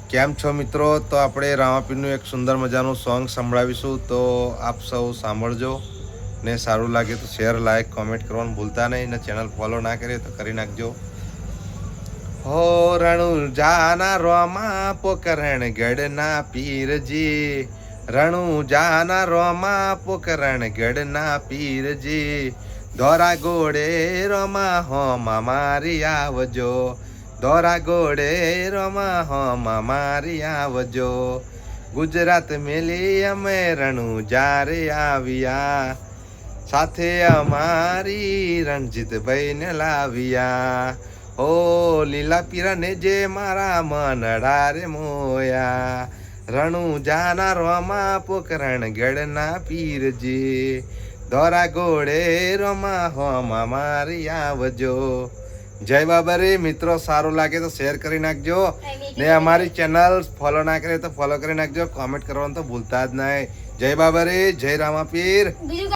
કેમ છો મિત્રો? તો આપણે રામાપીરનું એક સુંદર મજાનું સોંગ સંભળાવીશું, તો આપ સૌ સાંભળજો ને સારું લાગે તો શેર, લાઈક, કોમેન્ટ કરવાનું ભૂલતા નહીં ને ચેનલ ફોલો ના કરીએ તો કરી નાખજો. હો રણુજાના રોમા પોકરણ ગઢના પીરજી, રણુજાના રોમા પોકરણ ગઢના પીરજી, ધોરા ગોળે રોમા હોમા મારી આવજો, ધોરા ગોળે રોમા હોમા મારી આવજો. ગુજરાત મેલી અમે રણુજા રે આવ્યા, સાથે અમારી રણજીતભાઈને લાવ્યા. ઓ લીલા પીરાને જે મારા મનડા રે મોયા, રણુજાના રોમા પોકરણ ગઢના પીરજી, ધોરા ગોળે રોમા હોમા મારી આવજો. જય બાબા રે. મિત્રો સારું લાગે તો શેર કરી નાખજો ને અમારી ચેનલ ફોલો ના કરે તો ફોલો કરી નાખજો. કોમેન્ટ કરવાનું તો ભૂલતા જ નહીં. જય બાબા રે. જય રામાપીર.